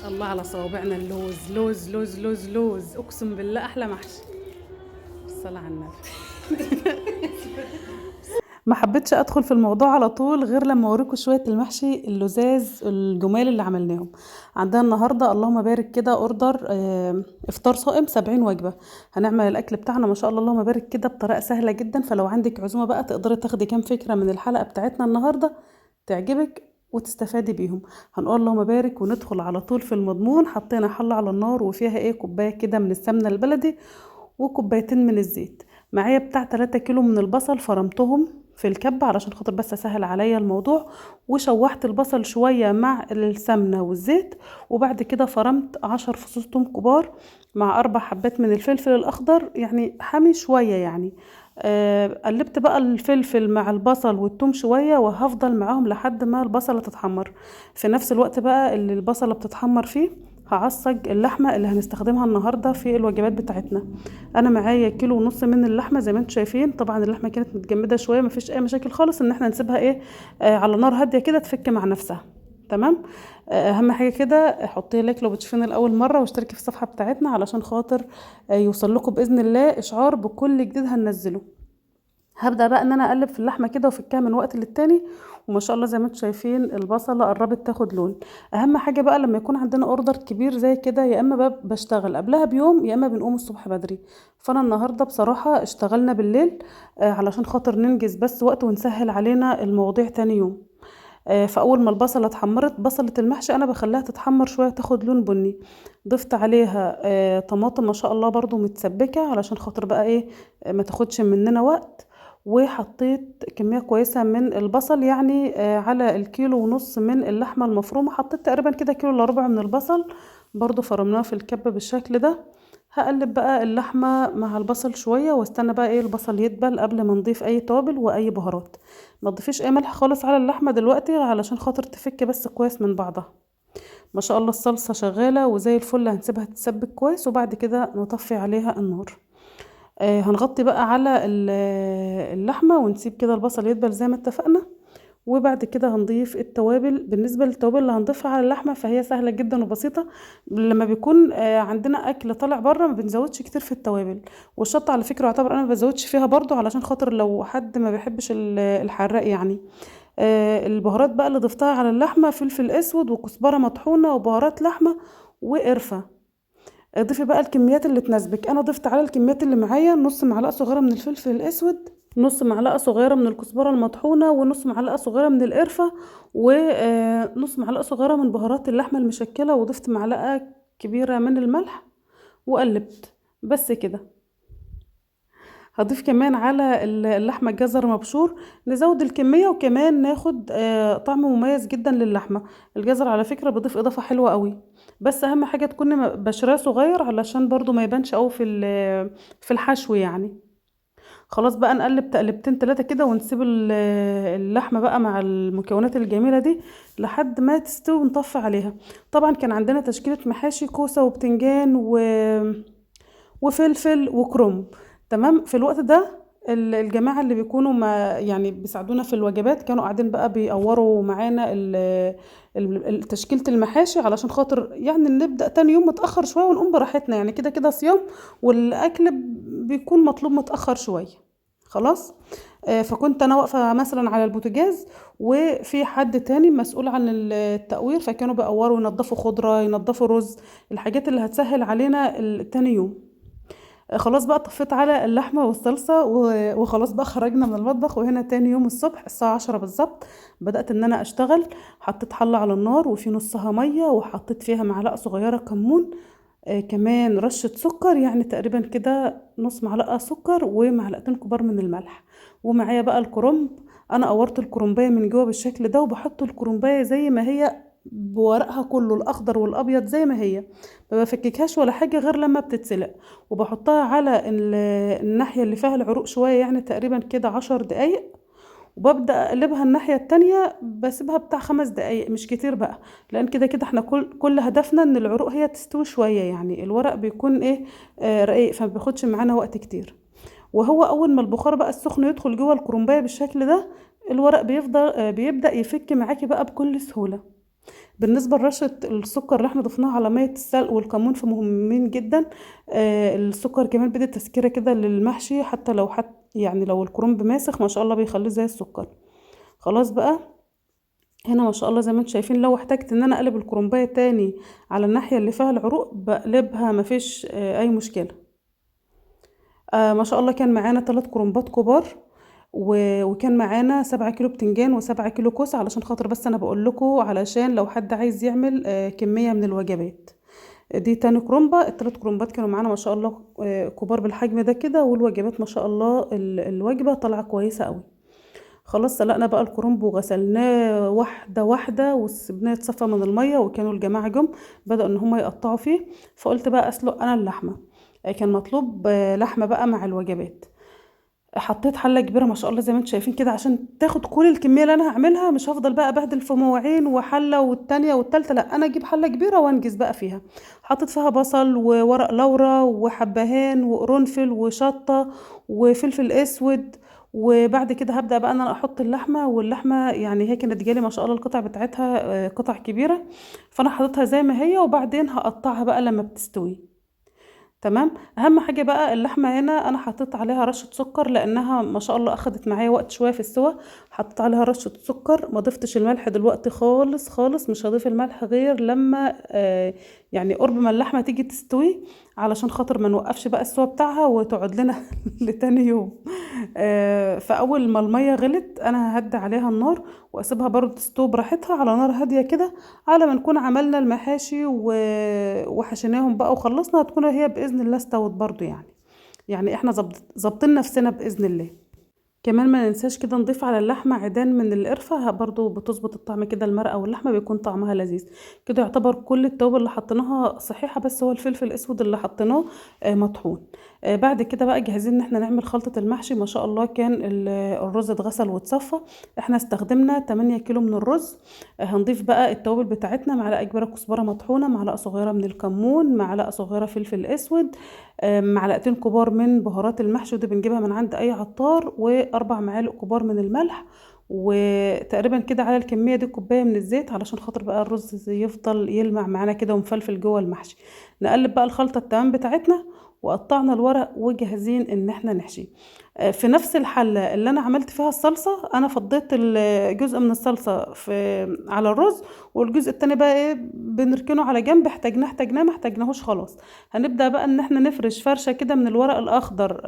الله على صوابعنا، اللوز لوز لوز لوز لوز، اقسم بالله احلى محشي. الصلاة على النبي. ما حبيتش ادخل في الموضوع على طول غير لما اوريكم شويه المحشي اللزاز الجمال اللي عملناهم. عندنا النهارده اللهم بارك كده اوردر افطار صائم 70 وجبه. هنعمل الاكل بتاعنا ما شاء الله اللهم بارك كده بطريقه سهله جدا، فلو عندك عزومه بقى تقدري تاخدي كام فكره من الحلقه بتاعتنا النهارده تعجبك وتستفادي بيهم. هنقول اللهم بارك وندخل على طول في المضمون. حطينا حله على النار وفيها ايه كوبايه كده من السمنه البلدي وكوبايتين من الزيت. معايا بتاع 3 كيلو من البصل فرمتهم في الكبة علشان خاطر بس اسهل عليا الموضوع، وشوحت البصل شوية مع السمنة والزيت، وبعد كده فرمت 10 فصوص توم كبار مع 4 حبات من الفلفل الاخضر يعني حامي شوية يعني. قلبت بقى الفلفل مع البصل والثوم شوية وهفضل معاهم لحد ما البصلة تتحمر. في نفس الوقت بقى اللي البصلة بتتحمر فيه هعصج اللحمة اللي هنستخدمها النهاردة في الوجبات بتاعتنا. انا معايا كيلو ونص من اللحمة زي ما انتم شايفين، طبعا اللحمة كانت متجمدة شوية، مفيش اي مشاكل خالص ان احنا نسيبها ايه على نار هادية كده تفك مع نفسها. تمام. اهم حاجة كده حطي لايك لو بتشوفينا الاول مرة، واشتركي في الصفحة بتاعتنا علشان خاطر يوصل لكم باذن الله اشعار بكل جديد هننزله. هبدأ بقى ان انا اقلب في اللحمه كده وافكها من وقت للتاني، وما شاء الله زي ما انتم شايفين البصله قربت تاخد لون. اهم حاجه بقى لما يكون عندنا اوردر كبير زي كده يا اما بقى بشتغل قبلها بيوم يا اما بنقوم الصبح بدري. فانا النهارده بصراحه اشتغلنا بالليل علشان خاطر ننجز بس وقت ونسهل علينا المواضيع تاني يوم. فاول ما البصله اتحمرت، بصله المحشي انا بخليها تتحمر شويه تاخد لون بني. ضفت عليها طماطم ما شاء الله برضو متسبكه علشان خاطر بقى ايه ما تاخدش مننا وقت. وحطيت كميه كويسه من البصل يعني على الكيلو ونص من اللحمه المفرومه حطيت تقريبا كده كيلو الا ربع من البصل، برضو فرمناه في الكبه بالشكل ده. هقلب بقى اللحمه مع البصل شويه واستنى بقى ايه البصل يدبل قبل ما نضيف اي توابل واي بهارات. ما تضيفيش اي ملح خالص على اللحمه دلوقتي علشان خاطر تفك بس كويس من بعضها. ما شاء الله الصلصه شغاله وزي الفل، هنسيبها تتسبك كويس وبعد كده نطفي عليها النار. هنغطي بقى على اللحمه ونسيب كده البصل يدبل زي ما اتفقنا. وبعد كده هنضيف التوابل. بالنسبة للتوابل اللي هنضيفها على اللحمة فهي سهلة جدا وبسيطة. لما بيكون عندنا أكل طالع بره ما بنزودش كتير في التوابل. والشطة على فكرة يعتبر أنا ما بزودش فيها برضو علشان خاطر لو حد ما بيحبش الحراق يعني. البهارات بقى اللي ضفتها على اللحمة فلفل أسود وكزبرة مطحونة وبهارات لحمة وقرفة. ضيفي بقى الكميات اللي تناسبك. انا ضفت على الكميات اللي معايا نص معلقه صغيره من الفلفل الاسود، نص معلقه صغيره من الكزبره المطحونه، ونص معلقه صغيره من القرفه، ونص معلقه صغيره من بهارات اللحمه المشكله، وضفت معلقه كبيره من الملح وقلبت بس كده. هضيف كمان على اللحمة جزر مبشور، نزود الكمية وكمان ناخد طعم مميز جدا للحمة. الجزر على فكرة بيضيف إضافة حلوة قوي، بس أهم حاجة تكون بشراه صغير علشان برضو ما يبانش قوي في الحشو يعني. خلاص بقى نقلب تقلبتين تلاتة كده ونسيب اللحمة بقى مع المكونات الجميلة دي لحد ما تستوي ونطفي عليها. طبعا كان عندنا تشكيلة محاشي كوسة وبتنجان وفلفل وكرنب. تمام. في الوقت ده الجماعة اللي بيكونوا ما يعني بيساعدونا في الوجبات كانوا قاعدين بقى بيقوروا معانا تشكيلة المحاشي علشان خاطر يعني نبدأ تاني يوم متأخر شوية ونقوم براحتنا، يعني كده كده صيام والأكل بيكون مطلوب متأخر شوية. خلاص. فكنت انا واقفه مثلا على البوتاجاز وفي حد تاني مسؤول عن التقوير، فكانوا بيقوروا ينظفوا خضره ينظفوا رز، الحاجات اللي هتسهل علينا تاني يوم. خلاص بقى طفيت على اللحمة والصلصة وخلاص بقى خرجنا من المطبخ، وهنا تاني يوم الصبح الساعة 10 بالظبط بدأت ان انا اشتغل. حطيت حلة على النار وفي نصها مية وحطيت فيها معلقة صغيرة كمون، كمان رشة سكر يعني تقريبا كده نص معلقة سكر ومعلقتين كبار من الملح. ومعايا بقى الكرنب. انا قورت الكرنباية من جوه بالشكل ده وبحط الكرنباية زي ما هي بورقها كله الاخضر والابيض زي ما هي، ما بفككهاش ولا حاجة غير لما بتتسلق. وبحطها على الناحية اللي فيها العروق شوية يعني تقريبا كده 10 دقايق، وببدأ اقلبها الناحية التانية بسيبها بتاع 5 دقايق مش كتير بقى، لان كده كده احنا كل هدفنا ان العروق هي تستوي شوية، يعني الورق بيكون ايه رقيق فما بياخدش معانا وقت كتير. وهو اول ما البخار بقى السخن يدخل جوه الكرنبايه بالشكل ده الورق بيفضل بيبدأ يفك معاكي بقى بكل سهولة. بالنسبة لرشة السكر اللي احنا ضفناها على مية السلق والكمون فمهمين جدا. السكر كمان بيدي تسكيرة كده للمحشي، حتى لو يعني لو الكرنب ماسخ ما شاء الله بيخليه زي السكر. خلاص بقى، هنا ما شاء الله زي ما انتم شايفين، لو احتجت ان انا اقلب الكرنبايه تاني على الناحية اللي فيها العروق بقلبها، مفيش اي مشكلة. ما شاء الله كان معانا 3 كرنبات كبار، وكان معانا 7 كيلو بتنجان و7 كيلو كوسة، علشان خاطر بس انا بقول لكم علشان لو حد عايز يعمل كمية من الوجبات. دي تاني كرومبة. ال3 كرومبات كانوا معانا ما شاء الله كبار بالحجم ده كده، والوجبات ما شاء الله الوجبة طالعة كويسة قوي. خلاص سلقنا بقى الكرنب وغسلناه واحدة واحدة وسبناه يتصفى من المية، وكانوا الجماعة جم بدأوا ان هم يقطعوا فيه، فقلت بقى اسلق انا اللحمة. كان مطلوب لحمة بقى مع الوجبات. حطيت حله كبيره ما شاء الله زي ما انتم شايفين كده، عشان تاخد كل الكميه اللي انا هعملها، مش هفضل بقى ابهدل في مواعين وحله والتانية والتالتة، لا انا اجيب حله كبيره وانجز بقى فيها. حطيت فيها بصل وورق لورا وحبهان وقرنفل وشطه وفلفل اسود. وبعد كده هبدأ بقى ان انا احط اللحمه، واللحمه يعني هي كانت جالي ما شاء الله القطع بتاعتها قطع كبيره، فانا حطيتها زي ما هي، وبعدين هقطعها بقى لما بتستوي. تمام. اهم حاجه بقى اللحمه هنا انا حطيت عليها رشه سكر، لانها ما شاء الله اخدت معايا وقت شويه في السوا. حطيت عليها رشه سكر، ما ضفتش الملح دلوقتي خالص خالص، مش هضيف الملح غير لما يعني قرب ما اللحمه تيجي تستوي، علشان خاطر ما نوقفش بقى السوا بتاعها وتقعد لنا لتاني يوم. فاول ما الميه غلت انا ههدي عليها النار، واسيبها برضه تستوي براحتها على نار هاديه كده، على ما نكون عملنا المحاشي وحشيناهم بقى وخلصنا، هتكون هي باذن الله استوت برضو يعني. يعني احنا ظابطين نفسنا باذن الله. كمان ما ننساش كده نضيف على اللحمة عيدان من القرفة، برضو بتظبط الطعم كده، المرقة واللحمة بيكون طعمها لذيذ. كده يعتبر كل التوابل اللي حطيناها صحيحة، بس هو الفلفل الاسود اللي حطيناه مطحون. بعد كده بقى جاهزين ان احنا نعمل خلطة المحشي. ما شاء الله كان الرز اتغسل واتصفى. احنا استخدمنا 8 كيلو من الرز. هنضيف بقى التوابل بتاعتنا: معلقة كبيرة كزبرة مطحونة، معلقة صغيرة من الكمون، معلقة صغيرة فلفل اسود، معلقتين كبار من بهارات المحشي ودي بنجيبها من عند اي عطار، و4 معالق كبار من الملح، وتقريبا كده على الكميه دي كوبايه من الزيت، علشان خاطر بقى الرز يفضل يلمع معانا كده ومفلفل جوه المحشي. نقلب بقى الخلطه التمام بتاعتنا، وقطعنا الورق وجاهزين ان احنا نحشي. في نفس الحله اللي انا عملت فيها الصلصه، انا فضيت جزء من الصلصه على الرز، والجزء التاني بقى ايه بنركنه على جنب، احتاجناه ما احتاجناهوش خلاص. هنبدأ بقى ان احنا نفرش فرشة كده من الورق الاخضر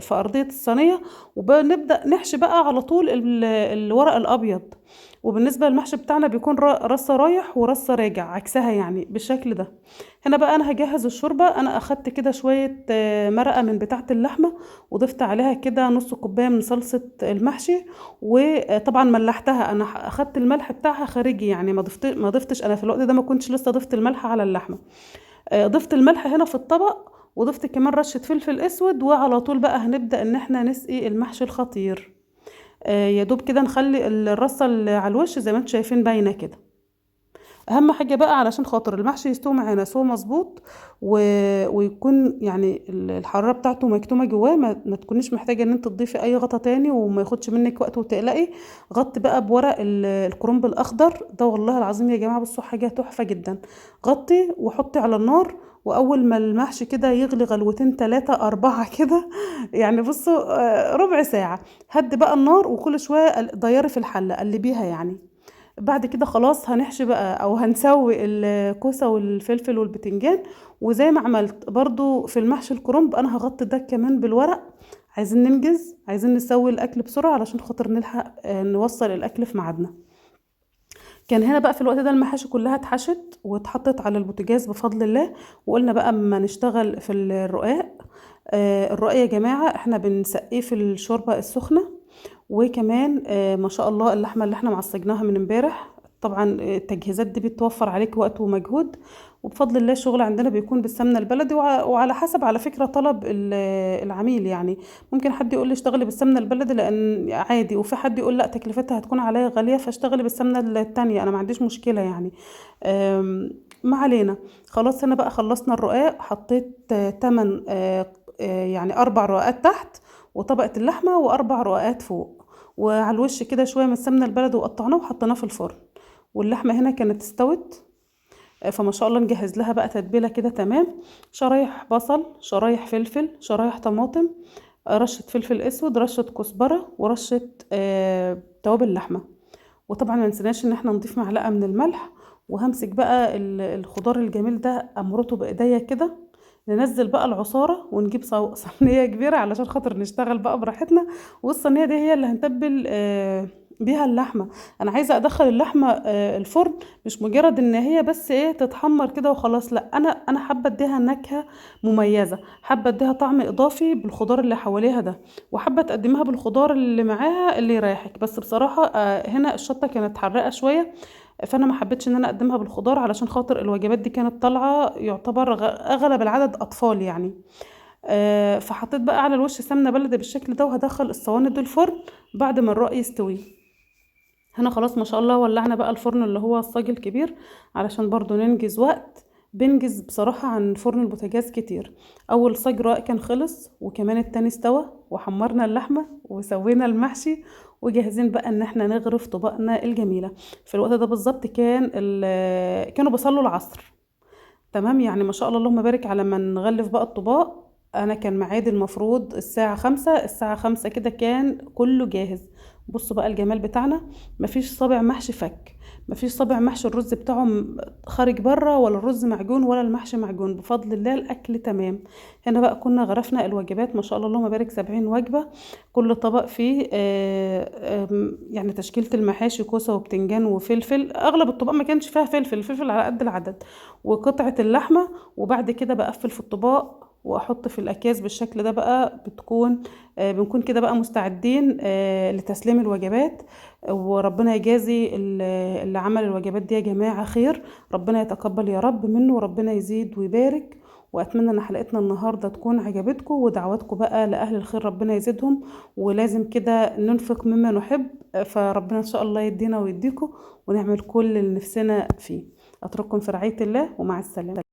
في ارضية الصينية، وبنبدأ نحشي بقى على طول الورق الابيض. وبالنسبة للمحشي بتاعنا بيكون رصة رايح ورصة راجع عكسها يعني بالشكل ده. هنا بقى انا هجهز الشوربة. انا اخدت كده شوية مرقة من بتاعة اللحمة، وضفت عليها كده نص كوباية من صلصة المحشي، وطبعا ملحتها. انا اخدت الملح بتاعها خارجي يعني، ما ضفتش انا في الوقت ده، ما كنتش لسه ضفت الملح على اللحمة. ضفت الملح هنا في الطبق، وضفت كمان رشة فلفل اسود، وعلى طول بقى هنبدأ ان احنا نسقي المحشي الخطير. يا دوب كده نخلي الرصة اللي على الوش زي ما انتم شايفين باينة كده. اهم حاجة بقى علشان خاطر المحشي يستوي معانا سوا مظبوط، و... ويكون يعني الحرارة بتاعته مكتومة جواه، ما تكونيش محتاجة ان انت تضيفي اي غطا تاني وما ياخدش منك وقت وتقلقي. غطي بقى بورق الكرنب الاخضر ده، والله العظيم يا جماعة بصوا حاجة تحفة جدا. غطي وحطي على النار، واول ما المحشي كده يغلي غلوتين 3 4 كده يعني بصوا ربع ساعة، هدي بقى النار، وكل شوية ضيري في الحلة قلبيها يعني. بعد كده خلاص هنحشي بقى او هنسوي الكوسة والفلفل والبتنجان. وزي ما عملت برضو في المحشي الكرنب، انا هغطي ده كمان بالورق. عايزين ننجز، عايزين نسوي الاكل بسرعة علشان خاطر نلحق نوصل الاكل في ميعادنا. كان هنا بقى في الوقت ده المحاشي كلها اتحشت واتحطت على البوتاجاز بفضل الله. وقلنا بقى اما نشتغل في الرقاق. الرقاق يا جماعة احنا بنسقيه في الشوربة السخنة. وكمان ما شاء الله اللحمة اللي احنا معصجناها من امبارح، طبعا التجهيزات دي بتوفر عليك وقت ومجهود، وبفضل الله الشغل عندنا بيكون بالسمنة البلدي، وعلى حسب على فكرة طلب العميل يعني. ممكن حد يقول لي اشتغلي بالسمنة البلدي لان عادي، وفي حد يقول لا تكلفتها هتكون عليا غالية فاشتغلي بالسمنة التانية، انا ما عنديش مشكلة يعني. ما علينا. خلاص هنا بقى خلصنا الرقاق. حطيت 8 يعني 4 رقات تحت، وطبقة اللحمة و4 رقات فوق، وعلى الوش كده شوية من السمنة البلدي وقطعناه وحطيناه في الفرن. واللحمة هنا كانت استوت. فما شاء الله نجهز لها بقى تتبيلة كده تمام. شرايح بصل، شرايح فلفل، شرايح طماطم، رشة فلفل اسود، رشة كزبرة، ورشة توابل لحمة. وطبعا ما نسيناش ان احنا نضيف معلقة من الملح. وهمسك بقى الخضار الجميل ده امرته بايديا كده. ننزل بقى العصارة ونجيب صينية كبيرة علشان خاطر نشتغل بقى براحتنا. والصينية دي هي اللي هنتبل بيها اللحمة. انا عايزة ادخل اللحمة الفرن، مش مجرد ان هي بس ايه تتحمر كده وخلاص، لا، انا حابة اديها نكهة مميزة، حابة اديها طعم اضافي بالخضار اللي حواليها ده، وحابة تقدمها بالخضار اللي معاها اللي يريحك. بس بصراحة هنا الشطة كانت حراقة شوية، فانا ما حبيتش ان انا اقدمها بالخضار علشان خاطر الوجبات دي كانت طالعه يعتبر اغلب العدد اطفال يعني. فحطيت بقى على الوش سمنه بلدي بالشكل ده، وهدخل الصواني دول الفرن بعد ما الرق يستوي. هنا خلاص ما شاء الله ولعنا بقى الفرن اللي هو الصاج الكبير علشان برضو ننجز وقت. بنجز بصراحة عن فرن البوتاجاز كتير. أول صاج رق كان خلص، وكمان التاني استوى، وحمرنا اللحمة وسوينا المحشي، وجاهزين بقى ان احنا نغرف طبقنا الجميلة. في الوقت ده بالظبط كانوا بيصلوا العصر. تمام يعني ما شاء الله اللهم بارك. على ما نغلف بقى الطباق، انا كان ميعادي المفروض الساعة 5، الساعة 5 كده كان كله جاهز. بصوا بقى الجمال بتاعنا. مفيش صابع محشي فك، مفيش صابع محشي الرز بتاعه خارج بره، ولا الرز معجون ولا المحشي معجون، بفضل الله الاكل تمام. هنا بقى كنا غرفنا الوجبات ما شاء الله اللهم بارك 70 وجبة. كل طبق فيه يعني تشكيلة المحاشي كوسة وبتنجان وفلفل. اغلب الطبق ما كانش فيها فلفل، الفلفل على قد العدد، وقطعة اللحمة. وبعد كده بقفل في الطباق واحط في الاكياس بالشكل ده بقى. بنكون كده بقى مستعدين لتسليم الوجبات. وربنا يجازي اللي عمل الوجبات دي يا جماعة خير. ربنا يتقبل يا رب منه، وربنا يزيد ويبارك. واتمنى ان حلقتنا النهارده تكون عجبتكم، ودعواتكم بقى لاهل الخير ربنا يزيدهم. ولازم كده ننفق مما نحب. فربنا ان شاء الله يدينا ويديكم، ونعمل كل اللي نفسنا فيه. اترككم في رعاية الله، ومع السلامة.